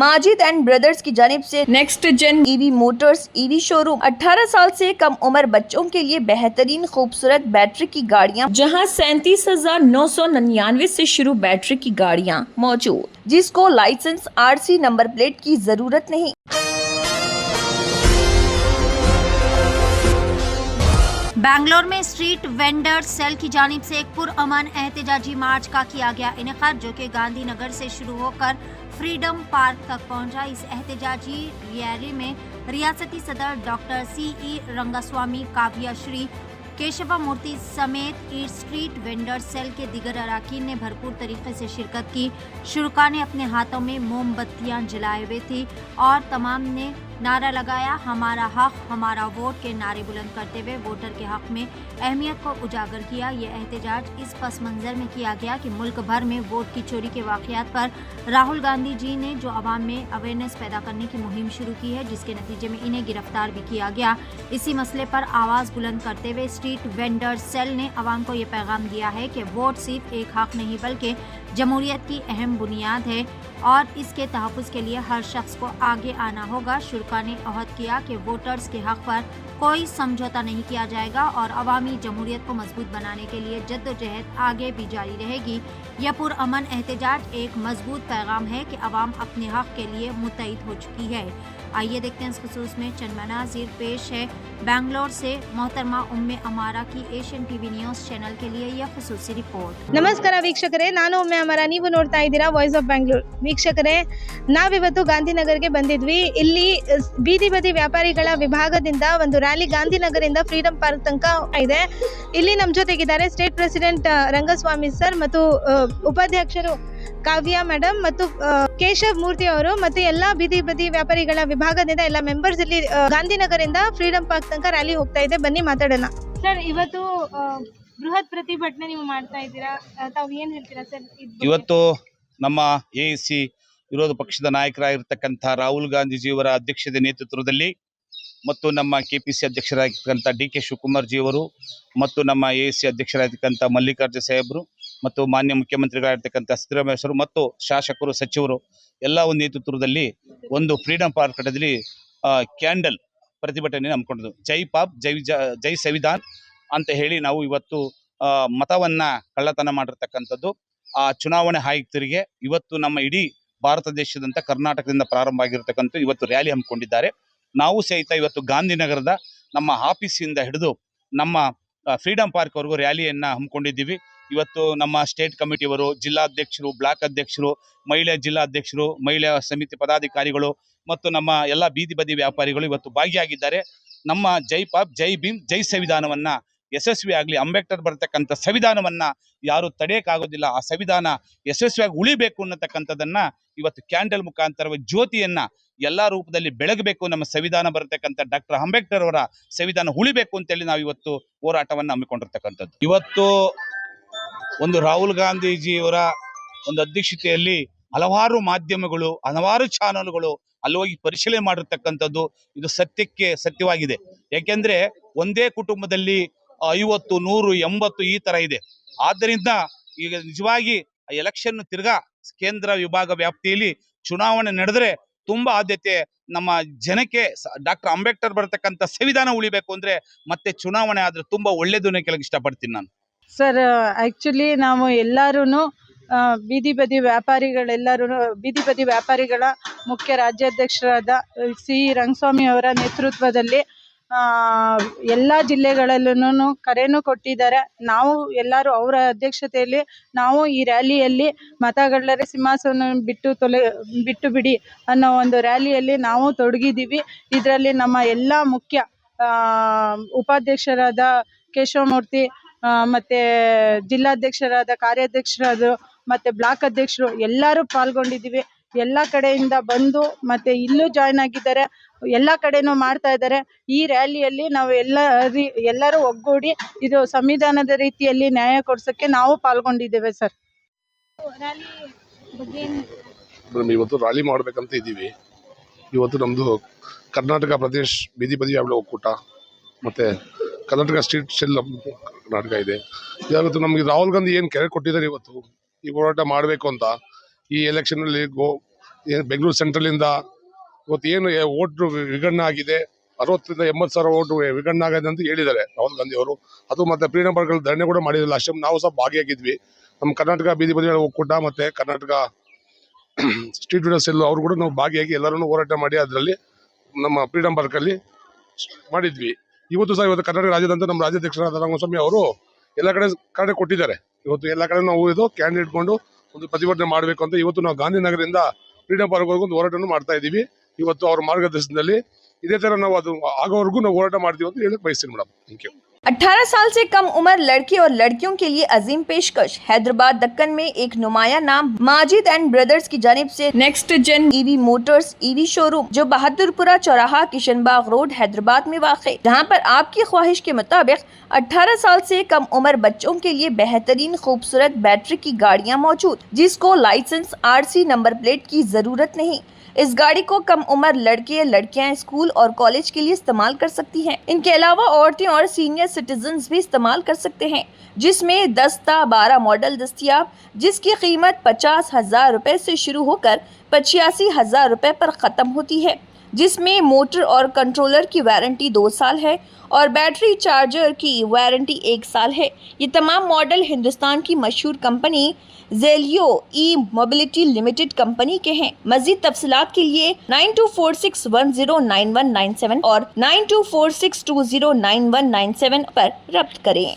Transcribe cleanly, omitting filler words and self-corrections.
Majid and brothers की जानिब से next gen EV motors EV showroom 18 साल से कम उम्र बच्चों के लिए बेहतरीन खूबसूरत बैटरी की गाड़ियां, जहां 37,999 से शुरू बैटरी की गाड़ियां मौजूद, जिसको लाइसेंस आरसी नंबर प्लेट की जरूरत नहीं। बेंगलोर में स्ट्रीट वेंडर्स सेल की जानिब से एक पुरअमन एहतजाजी मार्च का किया गया इनेकाद, जो कि गांधीनगर से शुरू होकर फ्रीडम पार्क तक पहुंचा। इस एहतजाजी रैली में रियासती सदर डॉक्टर CE रंगास्वामी, काव्या श्री, केशवा मूर्ति समेत स्ट्रीट वेंडर्स सेल के दिगर अरकान ने भरपूर तरीके से शिरकत की। शुरका ने अपने हाथों में मोमबत्तियां जलाए हुए थी और तमाम ने नारा लगाया, हमारा हक हमारा वोट के नारे बुलंद करते हुए वोटर के हक में अहमियत को उजागर किया। ये एहतजाज इस पस मंज़र में किया गया कि मुल्क भर में वोट की चोरी के वाक़यात पर राहुल गांधी जी ने जो आवाम में अवेयरनेस पैदा करने की मुहिम शुरू की है, जिसके नतीजे में इन्हें गिरफ्तार भी किया गया। इसी मसले पर आवाज़ बुलंद करते हुए स्ट्रीट वेंडर्स सेल ने आवाम को ये पैगाम दिया है कि वोट सिर्फ एक हक नहीं बल्कि जमहूरियत की अहम बुनियाद है और इसके तहफ़्फ़ुज़ के लिए हर शख्स को आगे आना होगा। शुरका ने अहद किया कि वोटर्स के हक़ पर कोई समझौता नहीं किया जाएगा और अवामी जमहूरियत को मजबूत बनाने के लिए जद्दोजहद आगे भी जारी रहेगी। यह पुरअमन एहतजाज एक मजबूत पैगाम है कि अवाम अपने हक़ के लिए मुत्तहिद हो चुकी है। आइए देखते हैं इस खुसूस में चंद मनाज़िर पेश है बेंगलोर से मोहतरमा उम्मे अमारा की एशियन टीवी न्यूज़ चैनल के लिए यह खुसूसी रिपोर्ट। ನಮಸ್ಕಾರ ವೀಕ್ಷಕರೇ, ನಾನು ಒಮ್ಮೆ ಅಮರ, ನೀವು ನೋಡ್ತಾ ಇದ್ದೀರಾ ವಾಯ್ಸ್ ಆಫ್ ಬ್ಯಾಂಗ್ಳೂರ್. ವೀಕ್ಷಕರೇ, ನಾವಿವತ್ತು ಗಾಂಧಿನಗರ್ಗೆ ಬಂದಿದ್ವಿ. ಇಲ್ಲಿ ಬೀದಿ ಬದಿ ವ್ಯಾಪಾರಿಗಳ ವಿಭಾಗದಿಂದ ಒಂದು ರ್ಯಾಲಿ ಗಾಂಧಿನಗರಿಂದ ಫ್ರೀಡಮ್ ಪಾರ್ಕ್ ತನಕ ಇದೆ. ಇಲ್ಲಿ ನಮ್ಮ ಜೊತೆಗಿದ್ದಾರೆ ಸ್ಟೇಟ್ ಪ್ರೆಸಿಡೆಂಟ್ ರಂಗಸ್ವಾಮಿ ಸರ್ ಮತ್ತು ಉಪಾಧ್ಯಕ್ಷರು ಕಾವ್ಯ ಮೇಡಮ್ ಮತ್ತು ಕೇಶವ್ ಮೂರ್ತಿ ಅವರು ಮತ್ತು ಎಲ್ಲ ಬೀದಿ ಬದಿ ವ್ಯಾಪಾರಿಗಳ ವಿಭಾಗದಿಂದ ಎಲ್ಲ ಮೆಂಬರ್ಸ್ ಇಲ್ಲಿ ಗಾಂಧಿನಗರಿಂದ ಫ್ರೀಡಮ್ ಪಾರ್ಕ್ ತನಕ ರ್ಯಾಲಿ ಹೋಗ್ತಾ ಇದೆ. ಬನ್ನಿ ಮಾತಾಡೋಣ. ಸರ್, ಇವತ್ತು ಬೃಹತ್ ಪ್ರತಿಭಟನೆ ನೀವು ಮಾಡ್ತಾ ಇದ್ದೀರಾ, ತಾವು ಏನ್ ಹೇಳ್ತೀರಾ ಸರ್? ಇವತ್ತು ನಮ್ಮ AAC ವಿರೋಧ ಪಕ್ಷದ ನಾಯಕರಾಗಿರ್ತಕ್ಕಂಥ ರಾಹುಲ್ ಗಾಂಧೀಜಿಯವರ ಅಧ್ಯಕ್ಷತೆ ನೇತೃತ್ವದಲ್ಲಿ ಮತ್ತು ನಮ್ಮ KPC ಅಧ್ಯಕ್ಷರಾಗಿರ್ತಕ್ಕಂಥ DK ಶಿವಕುಮಾರ್ ಜಿಯವರು ಮತ್ತು ನಮ್ಮ AAC ಅಧ್ಯಕ್ಷರಾಗಿರ್ತಕ್ಕಂಥ ಮಲ್ಲಿಕಾರ್ಜುನ ಸಾಹೇಬರು ಮತ್ತು ಮಾನ್ಯ ಮುಖ್ಯಮಂತ್ರಿಗಳಾಗಿರ್ತಕ್ಕಂಥ ಸಿದ್ದರಾಮಯ್ಯ ಮತ್ತು ಶಾಸಕರು, ಸಚಿವರು ಎಲ್ಲ ಒಂದು ನೇತೃತ್ವದಲ್ಲಿ ಒಂದು ಫ್ರೀಡಮ್ ಪಾರ್ಕ್ ಕಟ್ಟದಲ್ಲಿ ಕ್ಯಾಂಡಲ್ ಪ್ರತಿಭಟನೆ ಹಮ್ಮಿಕೊಂಡಿದ್ದು. ಜೈ ಪಾಪ್ ಜೈ ಸಂವಿಧಾನ್ ಅಂತ ಹೇಳಿ ನಾವು ಇವತ್ತು ಮತವನ್ನ ಕಳ್ಳತನ ಮಾಡಿರ್ತಕ್ಕಂಥದ್ದು ಆ ಚುನಾವಣೆ ಆಯುಕ್ತರಿಗೆ ಇವತ್ತು ನಮ್ಮ ಇಡೀ ಭಾರತ ದೇಶದಂತ ಕರ್ನಾಟಕದಿಂದ ಪ್ರಾರಂಭ ಆಗಿರ್ತಕ್ಕಂಥ ಇವತ್ತು ರ್ಯಾಲಿ ಹಮ್ಮಿಕೊಂಡಿದ್ದಾರೆ. ನಾವು ಸಹಿತ ಇವತ್ತು ಗಾಂಧಿನಗರದ ನಮ್ಮ ಆಫೀಸಿಂದ ಹಿಡಿದು ನಮ್ಮ ಫ್ರೀಡಮ್ ಪಾರ್ಕ್ ವರೆಗೂ ರ್ಯಾಲಿಯನ್ನ ಹಮ್ಮಿಕೊಂಡಿದ್ದೀವಿ. ಇವತ್ತು ನಮ್ಮ ಸ್ಟೇಟ್ ಕಮಿಟಿಯವರು, ಜಿಲ್ಲಾಧ್ಯಕ್ಷರು, ಬ್ಲಾಕ್ ಅಧ್ಯಕ್ಷರು, ಮಹಿಳಾ ಜಿಲ್ಲಾಧ್ಯಕ್ಷರು, ಮಹಿಳಾ ಸಮಿತಿ ಪದಾಧಿಕಾರಿಗಳು ಮತ್ತು ನಮ್ಮ ಎಲ್ಲ ಬೀದಿ ಬದಿ ವ್ಯಾಪಾರಿಗಳು ಇವತ್ತು ಭಾಗಿಯಾಗಿದ್ದಾರೆ. ನಮ್ಮ ಜೈ ಪಾಪ್ ಜೈ ಭೀಮ್ ಜೈ ಸಂವಿಧಾನವನ್ನ ಯಶಸ್ವಿಯಾಗಲಿ, ಅಂಬೇಡ್ಕರ್ ಬರ್ತಕ್ಕಂಥ ಸಂವಿಧಾನವನ್ನ ಯಾರು ತಡೆಯಕ್ಕಾಗೋದಿಲ್ಲ, ಆ ಸಂವಿಧಾನ ಯಶಸ್ವಿಯಾಗಿ ಉಳಿಬೇಕು ಅನ್ನತಕ್ಕಂಥದ್ದನ್ನ ಇವತ್ತು ಕ್ಯಾಂಡಲ್ ಮುಖಾಂತರವಾಗಿ ಜ್ಯೋತಿಯನ್ನ ಎಲ್ಲಾ ರೂಪದಲ್ಲಿ ಬೆಳಗಬೇಕು. ನಮ್ಮ ಸಂವಿಧಾನ ಬರತಕ್ಕಂಥ ಡಾಕ್ಟರ್ ಅಂಬೇಡ್ಕರ್ ಅವರ ಸಂವಿಧಾನ ಉಳಿಬೇಕು ಅಂತೇಳಿ ನಾವು ಇವತ್ತು ಹೋರಾಟವನ್ನು ಹಮ್ಮಿಕೊಂಡಿರ್ತಕ್ಕಂಥದ್ದು. ಇವತ್ತು ಒಂದು ರಾಹುಲ್ ಗಾಂಧೀಜಿಯವರ ಒಂದು ಅಧ್ಯಕ್ಷತೆಯಲ್ಲಿ ಹಲವಾರು ಮಾಧ್ಯಮಗಳು, ಹಲವಾರು ಚಾನಲ್ಗಳು ಅಲ್ಲಿ ಹೋಗಿ ಪರಿಶೀಲನೆ ಮಾಡಿರ್ತಕ್ಕಂಥದ್ದು ಇದು ಸತ್ಯಕ್ಕೆ ಸತ್ಯವಾಗಿದೆ. ಯಾಕೆಂದ್ರೆ ಒಂದೇ ಕುಟುಂಬದಲ್ಲಿ 50, 100, 80 ಈ ತರ ಇದೆ. ಆದ್ದರಿಂದ ಈಗ ನಿಜವಾಗಿ ಎಲೆಕ್ಷನ್ ತಿರ್ಗಾ ಕೇಂದ್ರ ವಿಭಾಗ ವ್ಯಾಪ್ತಿಯಲ್ಲಿ ಚುನಾವಣೆ ನಡೆದ್ರೆ ತುಂಬಾ ಆದ್ಯತೆ ನಮ್ಮ ಜನಕ್ಕೆ ಡಾಕ್ಟರ್ ಅಂಬೇಡ್ಕರ್ ಬರತಕ್ಕಂಥ ಸಂವಿಧಾನ ಉಳಿಬೇಕು ಅಂದ್ರೆ ಮತ್ತೆ ಚುನಾವಣೆ ಆದ್ರೆ ತುಂಬಾ ಒಳ್ಳೇದು ಅನ್ನೋ ಕೆಲಕ್ಕೆ ಇಷ್ಟಪಡ್ತೀನಿ ನಾನು. ಸರ್, ಆ್ಯಕ್ಚುಲಿ ನಾವು ಎಲ್ಲರೂ ಬೀದಿ ಬದಿ ವ್ಯಾಪಾರಿಗಳ ಮುಖ್ಯ ರಾಜ್ಯಾಧ್ಯಕ್ಷರಾದ CE ರಂಗಸ್ವಾಮಿ ಅವರ ನೇತೃತ್ವದಲ್ಲಿ ಎಲ್ಲ ಜಿಲ್ಲೆಗಳಲ್ಲೂ ಕರೆನೂ ಕೊಟ್ಟಿದ್ದಾರೆ. ನಾವು ಎಲ್ಲರೂ ಅವರ ಅಧ್ಯಕ್ಷತೆಯಲ್ಲಿ ನಾವು ಈ ರ್ಯಾಲಿಯಲ್ಲಿ ಮತಗಳ್ಳರ ಸಿಂಹಾಸನ ಬಿಟ್ಟು ಬಿಡಿ ಅನ್ನೋ ಒಂದು ರ್ಯಾಲಿಯಲ್ಲಿ ನಾವು ತೊಡಗಿದ್ದೀವಿ. ಇದರಲ್ಲಿ ನಮ್ಮ ಎಲ್ಲ ಮುಖ್ಯ ಉಪಾಧ್ಯಕ್ಷರಾದ ಕೇಶವಮೂರ್ತಿ ಮತ್ತು ಜಿಲ್ಲಾಧ್ಯಕ್ಷರಾದ, ಕಾರ್ಯಾಧ್ಯಕ್ಷರಾದ ಮತ್ತು ಬ್ಲಾಕ್ ಅಧ್ಯಕ್ಷರು ಎಲ್ಲರೂ ಪಾಲ್ಗೊಂಡಿದ್ದೀವಿ. ಎಲ್ಲ ಕಡೆಯಿಂದ ಬಂದು ಮತ್ತು ಇಲ್ಲೂ ಜಾಯ್ನ್ ಆಗಿದ್ದಾರೆ, ಎಲ್ಲ ಕಡೆನೂ ಮಾಡ್ತಾ ಇದ್ದಾರೆ. ಈ ರ್ಯಾಲಿಯಲ್ಲಿ ನಾವು ಎಲ್ಲರೂ ಒಗ್ಗೂಡಿ ಇದು ಸಂವಿಧಾನದ ರೀತಿಯಲ್ಲಿ ನ್ಯಾಯ ಕೊಡ್ಸೋಕ್ಕೆ ನಾವು ಪಾಲ್ಗೊಂಡಿದ್ದೇವೆ. ಸರ್, ಇವತ್ತು ರ್ಯಾಲಿ ಮಾಡಬೇಕಂತ ಇದ್ದೀವಿ. ಇವತ್ತು ನಮ್ಮದು ಕರ್ನಾಟಕ ಪ್ರದೇಶ್ ಬೀದಿ ಬದಿ ವ್ಯಾಪಾರ ಒಕ್ಕೂಟ ಮತ್ತು ಕರ್ನಾಟಕ ಸ್ಟ್ರೀಟ್ ಸೆಲ್ ಕರ್ನಾಟಕ ಇದೆ. ಇವತ್ತು ನಮಗೆ ರಾಹುಲ್ ಗಾಂಧಿ ಏನು ಕರೆ ಕೊಟ್ಟಿದ್ದಾರೆ ಇವತ್ತು ಈ ಹೋರಾಟ ಮಾಡಬೇಕು ಅಂತ, ಈ ಎಲೆಕ್ಷನಲ್ಲಿ ಬೆಂಗಳೂರು ಸೆಂಟ್ರಲಿಂದ ಇವತ್ತು ಏನು ಓಟ್ ವಿಗಡಣೆ ಆಗಿದೆ, 60,000 ಓಟ್ ವಿಗಡಣೆ ಆಗಿದೆ ಅಂತ ಹೇಳಿದ್ದಾರೆ ರಾಹುಲ್ ಗಾಂಧಿ ಅವರು. ಅದು ಮತ್ತೆ ಫ್ರೀಡಂ ಪಾರ್ಕ್ ಧರಣಿ ಕೂಡ ಮಾಡಿರಲಿಲ್ಲ, ಅಷ್ಟೇ ನಾವು ಸಹ ಭಾಗಿಯಾಗಿದ್ವಿ. ನಮ್ಮ ಕರ್ನಾಟಕ ಬೀದಿ ಬದಿ ಒಕ್ಕೂಟ ಮತ್ತೆ ಕರ್ನಾಟಕ ಸ್ಟ್ರೀಟ್ ವೆಂಡರ್ ಸೆಲ್ ಅವರು ಕೂಡ ನಾವು ಭಾಗಿಯಾಗಿ ಎಲ್ಲರೂ ಹೋರಾಟ ಮಾಡಿ ಅದರಲ್ಲಿ ನಮ್ಮ ಫ್ರೀಡಂ ಪಾರ್ಕ್ ಅಲ್ಲಿ ಮಾಡಿದ್ವಿ. ಇವತ್ತು ಕರ್ನಾಟಕ ರಾಜ್ಯದಂತ ನಮ್ಮ ರಾಜ್ಯಾಧ್ಯಕ್ಷರಾದ ರಂಗಸ್ವಾಮಿ ಅವರು ಎಲ್ಲ ಕಡೆ ಕೊಟ್ಟಿದ್ದಾರೆ. ಇವತ್ತು ಎಲ್ಲ ಕಡೆ ನಾವು ಇದು ಕ್ಯಾಂಡಿಡೇಟ್ ಇಟ್ಕೊಂಡು ಒಂದು ಪ್ರತಿಭಟನೆ ಮಾಡಬೇಕು ಅಂತ ಇವತ್ತು ನಾವು ಗಾಂಧಿನಗರದಿಂದ ಫ್ರೀಡಂ ಪಾರ್ಕ್ ವರೆಗೂ ಒಂದು ಹೋರಾಟವನ್ನು ಮಾಡ್ತಾ ಇದ್ದೀವಿ. ಇವತ್ತು ಅವರ ಮಾರ್ಗದರ್ಶನದಲ್ಲಿ ಇದೇ ತರ ನಾವು ಅದು ಆಗೋವರೆಗೂ ನಾವು ಹೋರಾಟ ಮಾಡ್ತೀವಿ ಅಂತ ಹೇಳಕ್ ಬಯಸ್ತೀನಿ ಮೇಡಮ್. Thank you. 18 साल से कम उम्र लड़के और लड़कियों के लिए अजीम पेशकश। हैदराबाद दक्कन में एक नुमाया नाम माजिद एंड ब्रदर्स की जानिब से next gen EV motors EV showroom जो बहादुरपुरा चौराहा किशनबाग रोड हैदराबाद में वाक़, जहां पर आपकी ख्वाहिश के मुताबिक 18 साल से कम उम्र बच्चों के लिए बेहतरीन खूबसूरत बैटरी की गाड़ियां मौजूद, जिसको लाइसेंस RC नंबर प्लेट की जरूरत नहीं। इस गाड़ी को कम उम्र लड़के लड़कियां स्कूल और कॉलेज के लिए इस्तेमाल कर सकती हैं। इनके अलावा औरतें और सीनियर सिटीजन्स भी इस्तेमाल कर सकते हैं, जिसमें 10-12 मॉडल दस्तियाब, जिसकी कीमत 50,000 रुपए से शुरू होकर 85,000 रुपए पर ख़त्म होती है, जिसमें मोटर और कंट्रोलर की वारंटी 2 साल है और बैटरी चार्जर की वारंटी 1 साल है। ये तमाम मॉडल हिंदुस्तान की मशहूर कंपनी जेलियो ई मोबिलिटी लिमिटेड कंपनी के हैं। मजीद तफसीलात के लिए 9246109197 और 9246209197 पर रब्त करें।